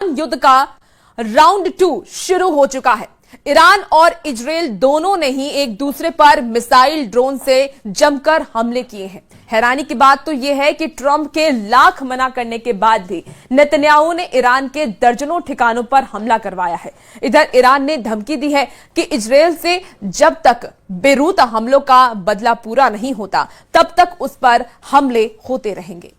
युद्ध का राउंड 2 शुरू हो चुका है। ईरान और इजराइल दोनों ने ही एक दूसरे पर मिसाइल ड्रोन से जमकर हमले किए हैं। हैरानी की बात तो यह है कि ट्रंप के लाख मना करने के बाद भी नेतन्याहू ने ईरान के दर्जनों ठिकानों पर हमला करवाया है। इधर ईरान ने धमकी दी है कि इजराइल से जब तक बेरूत हमलों का बदला पूरा नहीं होता तब तक उस पर हमले होते रहेंगे।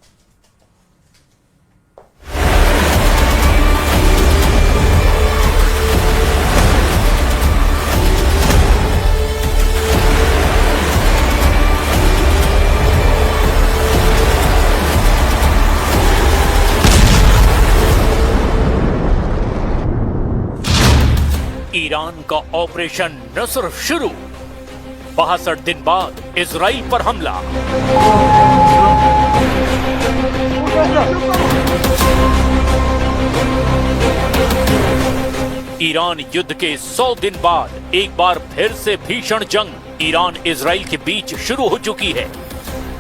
ईरान का ऑपरेशन नसर शुरू। 62 दिन बाद इजराइल पर हमला। ईरान युद्ध के 100 दिन बाद एक बार फिर से भीषण जंग ईरान इजराइल के बीच शुरू हो चुकी है।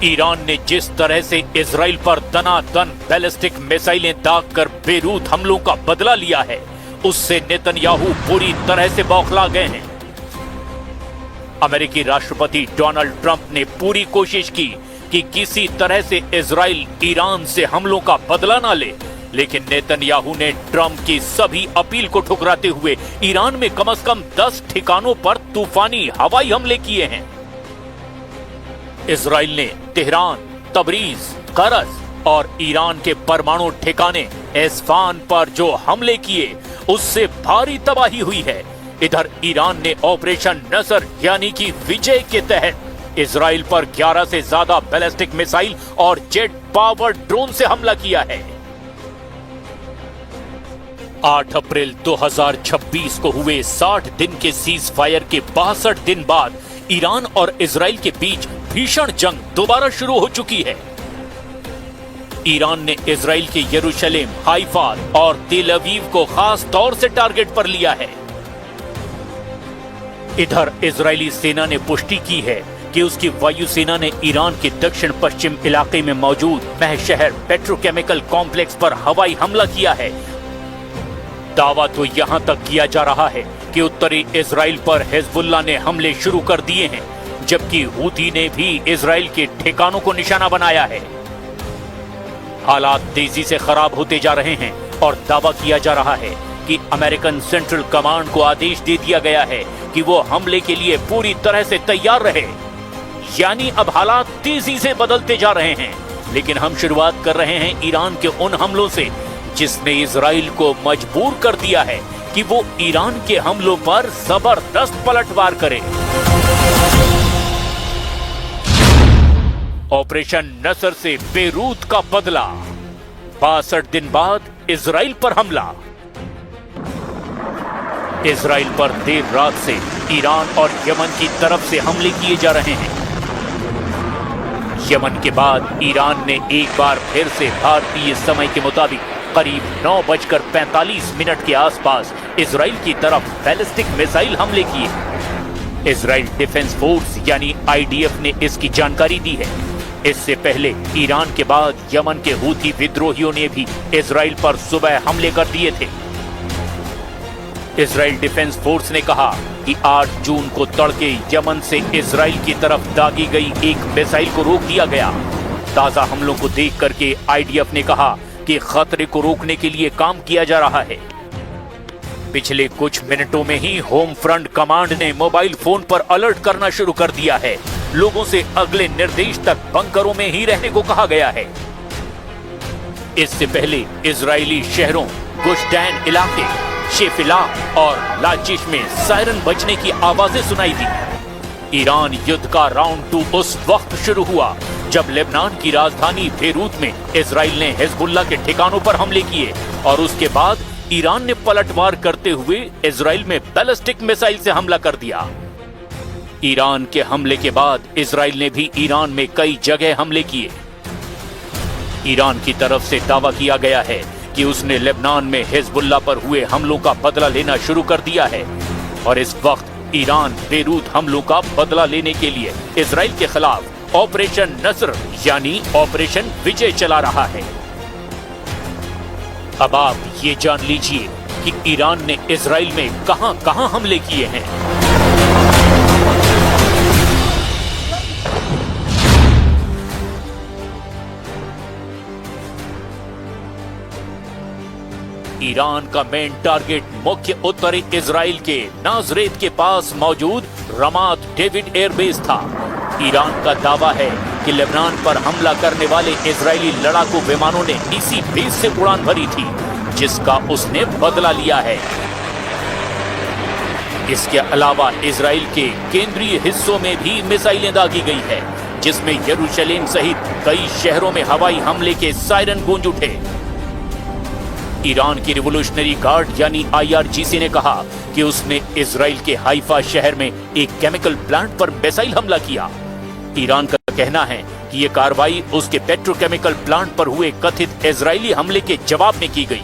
ईरान ने जिस तरह से इजराइल पर दनादन बैलिस्टिक मिसाइलें दागकर बेरूत हमलों का बदला लिया है, उससे नेतन्याहू पूरी तरह से बौखला गए हैं। अमेरिकी राष्ट्रपति डोनाल्ड ट्रंप ने पूरी कोशिश की कि किसी तरह से इजराइल ईरान से हमलों का बदला ना ले, लेकिन नेतन्याहू ने ट्रंप की सभी अपील को ठुकराते हुए ईरान में कम से कम 10 ठिकानों पर तूफानी हवाई हमले किए हैं। इजराइल ने तेहरान, तबरीज, करज और ईरान के परमाणु ठिकाने एस्फान पर जो हमले किए, उससे भारी तबाही हुई है। इधर ईरान ने ऑपरेशन नसर यानी कि विजय के तहत इजराइल पर 11 से ज्यादा बैलिस्टिक मिसाइल और जेट पावर ड्रोन से हमला किया है। 8 अप्रैल 2026 को हुए 60 दिन के सीज फायर के 62 दिन बाद ईरान और इजराइल के बीच भीषण जंग दोबारा शुरू हो चुकी है। ईरान ने इजराइल के यरूशलेम, हाइफा और तेल अवीव को खास तौर से टारगेट पर लिया है। इधर इजरायली सेना ने पुष्टि की है कि उसकी वायुसेना ने ईरान के दक्षिण पश्चिम इलाके में मौजूद मह शहर पेट्रोकेमिकल कॉम्प्लेक्स पर हवाई हमला किया है। दावा तो यहां तक किया जा रहा है कि उत्तरी इजराइल पर हिजबुल्लाह ने हमले शुरू कर दिए हैं, जबकि हूती ने भी इजराइल के ठिकानों को निशाना बनाया है। हालात तेजी से खराब होते जा रहे हैं और दावा किया जा रहा है कि अमेरिकन सेंट्रल कमांड को आदेश दे दिया गया है कि वो हमले के लिए पूरी तरह से तैयार रहे। यानी अब हालात तेजी से बदलते जा रहे हैं। लेकिन हम शुरुआत कर रहे हैं ईरान के उन हमलों से जिसने इजराइल को मजबूर कर दिया है कि वो ईरान के हमलों पर जबरदस्त पलटवार करे। ऑपरेशन नसर से बेरूत का बदला। 62 दिन बाद इजराइल पर हमला। इजराइल पर देर रात से ईरान और यमन की तरफ से हमले किए जा रहे हैं। यमन के बाद ईरान ने एक बार फिर से भारतीय समय के मुताबिक करीब 9:45 के आसपास इजराइल की तरफ बैलिस्टिक मिसाइल हमले किए। इजराइल डिफेंस फोर्स यानी आईडीएफ ने इसकी जानकारी दी है। इससे पहले ईरान के बाद यमन के हूती विद्रोहियों ने भी इजराइल पर सुबह हमले कर दिए थे। इजराइल डिफेंस फोर्स ने कहा कि 8 जून को तड़के यमन से इजराइल की तरफ दागी गई एक मिसाइल को रोक दिया गया। ताजा हमलों को देख करके आईडीएफ ने कहा कि खतरे को रोकने के लिए काम किया जा रहा है। पिछले कुछ मिनटों में ही होम फ्रंट कमांड ने मोबाइल फोन पर अलर्ट करना शुरू कर दिया है। लोगों से अगले निर्देश तक बंकरों में ही रहने को कहा गया है। इससे पहले इजरायली शहरों गुश्तैन इलाके, शेफिला और लाचिश में सायरन बजने की आवाजें सुनाई दी। ईरान युद्ध का राउंड 2 उस वक्त शुरू हुआ जब लेबनान की राजधानी बेरूत में इजराइल ने हिजबुल्लाह के ठिकानों पर हमले किए और उसके बाद ईरान ने पलटवार करते हुए इजराइल में बैलिस्टिक मिसाइल से हमला कर दिया। ईरान के हमले के बाद इजराइल ने भी ईरान में कई जगह हमले किए। ईरान की तरफ से दावा किया गया है कि उसने लेबनान में हिजबुल्लाह पर हुए हमलों का बदला लेना शुरू कर दिया है और इस वक्त ईरान बेरूत हमलों का बदला लेने के लिए इजराइल के खिलाफ ऑपरेशन नसर यानी ऑपरेशन विजय चला रहा है। अब आप ये जान लीजिए कि ईरान ने इजराइल में कहां-कहां हमले किए हैं। ईरान का मेन टारगेट मुख्य उत्तरी इजराइल के नाजरेत के पास मौजूद रमात डेविड एयरबेस था। ईरान का दावा है कि लेबनान पर हमला करने वाले इजरायली लड़ाकू विमानों ने इसी बेस से उड़ान भरी थी, जिसका उसने बदला लिया है। इसके अलावा इजराइल के केंद्रीय हिस्सों में भी मिसाइलें दागी गई है, जिसमें यरूशलेम सहित कई शहरों में हवाई हमले के सायरन गूंज उठे। ईरान की रिवोल्यूशनरी गार्ड यानी IRGC ने कहा कि उसने इजराइल के हाइफा शहर में एक केमिकल प्लांट पर मिसाइल हमला किया। ईरान का कहना है कि यह कार्रवाई उसके पेट्रोकेमिकल प्लांट पर हुए कथित इजरायली हमले के जवाब में की गई।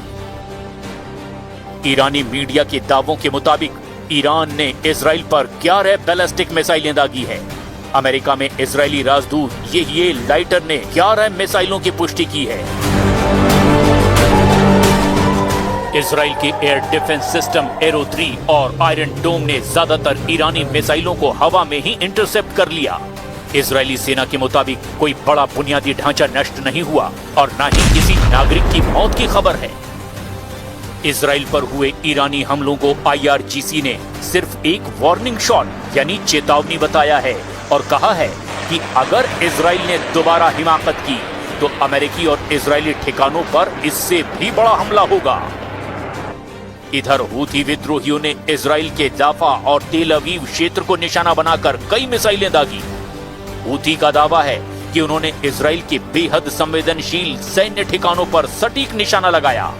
ईरानी मीडिया के दावों के मुताबिक ईरान ने इजराइल पर 11 बैलिस्टिक मिसाइलें दागी है। अमेरिका में इजरायली राजदूत ये लाइटर ने 11 मिसाइलों की पुष्टि की है। इजराइल के एयर डिफेंस सिस्टम एरो 3 और आयरन डोम ने ज्यादातर ईरानी मिसाइलों को हवा में ही इंटरसेप्ट कर लिया। इजरायली सेना के मुताबिक कोई बड़ा बुनियादी ढांचा नष्ट नहीं हुआ और न ही किसी नागरिक की मौत की खबर है। इजराइल पर हुए ईरानी हमलों को IRGC ने सिर्फ एक वार्निंग शॉट यानी चेतावनी बताया है और कहा है कि अगर इजराइल ने दोबारा हिमाकत की तो अमेरिकी और इजरायली ठिकानों पर इससे भी बड़ा हमला होगा। इधर हूथी विद्रोहियों ने इजराइल के जाफा और तेल अवीव क्षेत्र को निशाना बनाकर कई मिसाइलें दागी। हूथी का दावा है कि उन्होंने इजराइल के बेहद संवेदनशील सैन्य ठिकानों पर सटीक निशाना लगाया।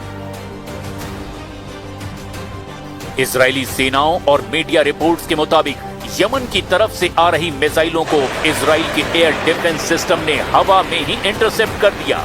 इजरायली सेनाओं और मीडिया रिपोर्ट्स के मुताबिक यमन की तरफ से आ रही मिसाइलों को इजराइल के एयर डिफेंस सिस्टम ने हवा में ही इंटरसेप्ट कर दिया।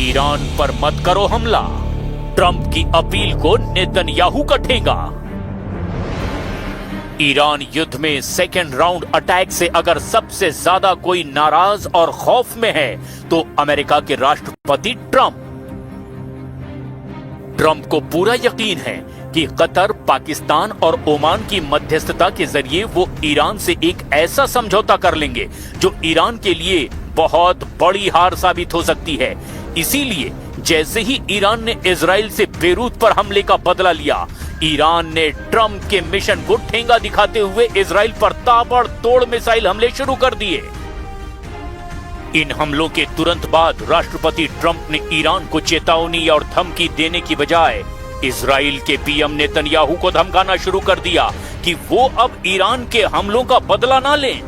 ईरान पर मत करो हमला, ट्रंप की अपील को नेतन्याहू का ठेंगा। ईरान युद्ध में सेकेंड राउंड अटैक से अगर सबसे ज्यादा कोई नाराज और खौफ में है तो अमेरिका के राष्ट्रपति ट्रंप को पूरा यकीन है कि कतर, पाकिस्तान और ओमान की मध्यस्थता के जरिए वो ईरान से एक ऐसा समझौता कर लेंगे जो ईरान के लिए बहुत बड़ी हार साबित हो सकती है। इसीलिए जैसे ही ईरान ने इजराइल से बेरूत पर हमले का बदला लिया, ईरान ने ट्रंप के मिशन को ठेंगा दिखाते हुए इजराइल पर ताबड़तोड़ मिसाइल हमले शुरू कर दिए। इन हमलों के तुरंत बाद राष्ट्रपति ट्रंप ने ईरान को चेतावनी और धमकी देने की बजाय इजराइल के पीएम नेतन्याहू को धमकाना शुरू कर दिया कि वो अब ईरान के हमलों का बदला ना लें।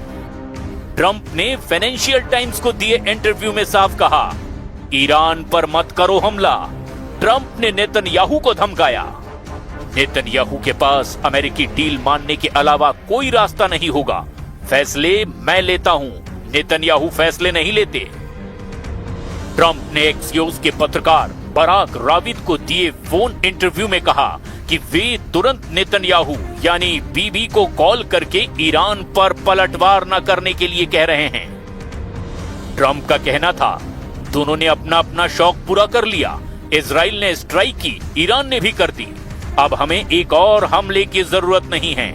ट्रंप ने फाइनेंशियल टाइम्स को दिए इंटरव्यू में साफ कहा, ईरान पर मत करो हमला। ट्रंप ने नेतन्याहू को धमकाया। नेतन्याहू के पास अमेरिकी डील मानने के अलावा कोई रास्ता नहीं होगा। फैसले मैं लेता हूं, नेतन्याहू फैसले नहीं लेते। ट्रंप ने एक्सियोस के पत्रकार बराक राविद को दिए फोन इंटरव्यू में कहा कि वे तुरंत नेतन्याहू यानी बीबी को कॉल करके ईरान पर पलटवार न करने के लिए कह रहे हैं। ट्रंप का कहना था, दोनों ने अपना अपना शौक पूरा कर लिया। इजराइल ने स्ट्राइक की, ईरान ने भी कर दी। अब हमें एक और हमले की जरूरत नहीं है।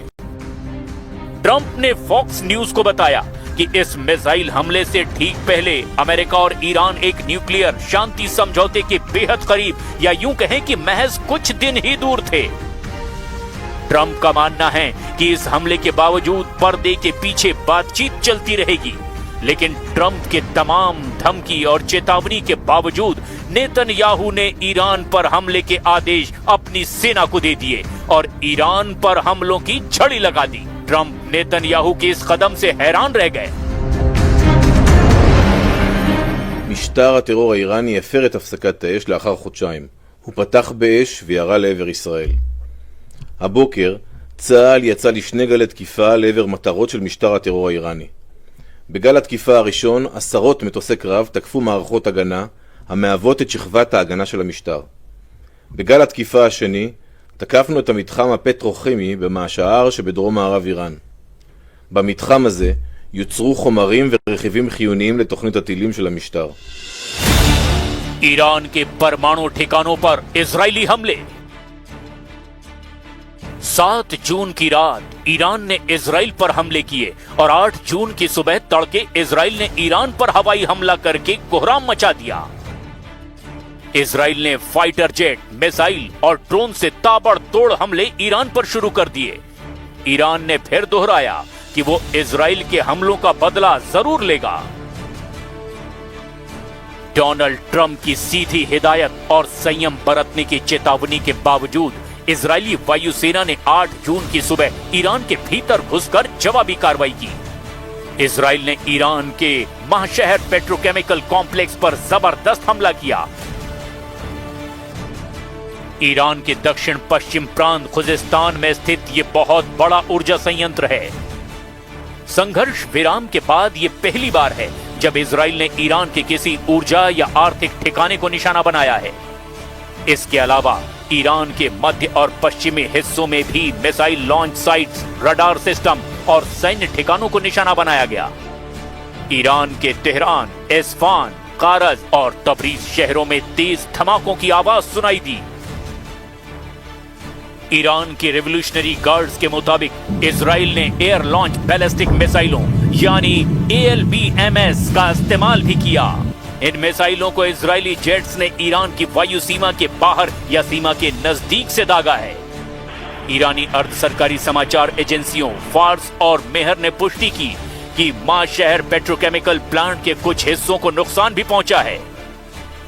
ट्रंप ने फॉक्स न्यूज को बताया कि इस मिसाइल हमले से ठीक पहले अमेरिका और ईरान एक न्यूक्लियर शांति समझौते के बेहद करीब या यूं कहें कि महज कुछ दिन ही दूर थे। ट्रंप का मानना है कि इस हमले के बावजूद पर्दे के पीछे बातचीत चलती रहेगी, लेकिन ट्रंप के तमाम धमकी और चेतावनी के बावजूद नेतन्याहू ने ईरान पर हमले के आदेश अपनी सेना को दे दिए और ईरान पर हमलों की झड़ी लगा दी। ट्रंप नेतन्याहू के इस कदम से हैरान रह गए। משטר הטרור האיראני הפר את הפסקת האש לאחר חודשיים. הוא פתח באש וירה לעבר ישראל. הבוקר צה"ל יצא לשני גלי תקיפה לעבר מטרות של משטר הטרור האיראני. בגל התקיפה הראשון עשרות מטוסי קרב תקפו מערכות הגנה המהוות את שכבת ההגנה של המשטר. בגל התקיפה השני תקפנו את המתחם הפטרוכימי במעשהר שבדרום מערב איראן. במתחם הזה יוצרו חומרים ורכיבים חיוניים לתוכנית הטילים של המשטר. ईरान के परमाणु ठिकानों पर इजरायली हमले। 7 जून की रात ईरान ने इजराइल पर हमले किए और 8 जून की सुबह तड़के इजराइल ने ईरान पर हवाई हमला करके कोहराम मचा दिया। इजराइल ने फाइटर जेट, मिसाइल और ड्रोन से ताबड़तोड़ हमले ईरान पर शुरू कर दिए। ईरान ने फिर दोहराया कि वो इजराइल के हमलों का बदला जरूर लेगा। डोनाल्ड ट्रंप की सीधी हिदायत और संयम बरतने की चेतावनी के बावजूद इजरायली वायुसेना ने 8 जून की सुबह ईरान के भीतर घुसकर जवाबी कार्रवाई की। इजराइल ने ईरान के महाशहर पेट्रोकेमिकल कॉम्प्लेक्स पर जबरदस्त हमला किया। ईरान के दक्षिण पश्चिम प्रांत खुजिस्तान में स्थित ये बहुत बड़ा ऊर्जा संयंत्र है। संघर्ष विराम के बाद ये पहली बार है जब इजराइल ने ईरान के किसी ऊर्जा या आर्थिक ठिकाने को निशाना बनाया है। इसके अलावा ईरान के मध्य और पश्चिमी हिस्सों में भी missile launch sites, radar system और सैन्य ठिकानों को निशाना बनाया गया। ईरान के तेहरान, इस्फान, कारज और तबरीज शहरों में तेज धमाकों की आवाज सुनाई दी। ईरान के रेवोल्यूशनरी गार्ड्स के मुताबिक इजराइल ने एयर लॉन्च बैलिस्टिक मिसाइलों यानी ALBMS का इस्तेमाल भी किया। इन मिसाइलों को इजरायली जेट्स ने ईरान की वायु सीमा के बाहर या सीमा के नजदीक से दागा है। ईरानी अर्ध सरकारी समाचार एजेंसियों फार्स और मेहर ने पुष्टि की कि मां शहर पेट्रोकेमिकल प्लांट के कुछ हिस्सों को नुकसान भी पहुंचा है।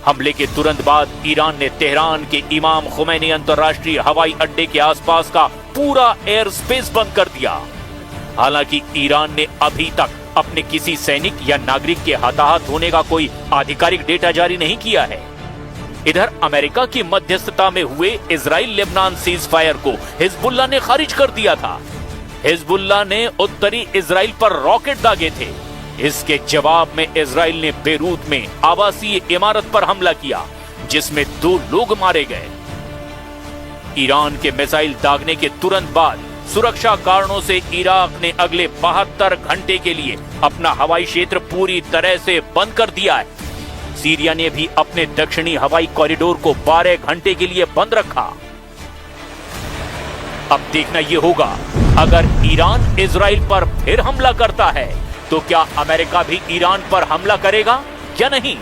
हमले के तुरंत बाद ईरान ने तेहरान के इमाम खुमैनी अंतर्राष्ट्रीय हवाई अड्डे के आसपास का पूरा एयर स्पेस बंद कर दिया। हालांकि ईरान ने अभी तक अपने किसी सैनिक या नागरिक के हताहत होने का कोई आधिकारिक डेटा जारी नहीं किया है। इधर अमेरिका की मध्यस्थता में हुए इजराइल लेबनान सीज फायर को हिजबुल्लाह ने खारिज कर दिया था। हिजबुल्लाह ने उत्तरी इजराइल पर रॉकेट दागे थे। इसके जवाब में इजराइल ने बेरूत में आवासीय इमारत पर हमला किया जिसमें 2 लोग मारे गए। ईरान के मिसाइल दागने के तुरंत बाद सुरक्षा कारणों से इराक ने अगले 72 घंटे के लिए अपना हवाई क्षेत्र पूरी तरह से बंद कर दिया है। सीरिया ने भी अपने दक्षिणी हवाई कॉरिडोर को 12 घंटे के लिए बंद रखा। अब देखना यह होगा अगर ईरान इजराइल पर फिर हमला करता है तो क्या अमेरिका भी ईरान पर हमला करेगा या नहीं।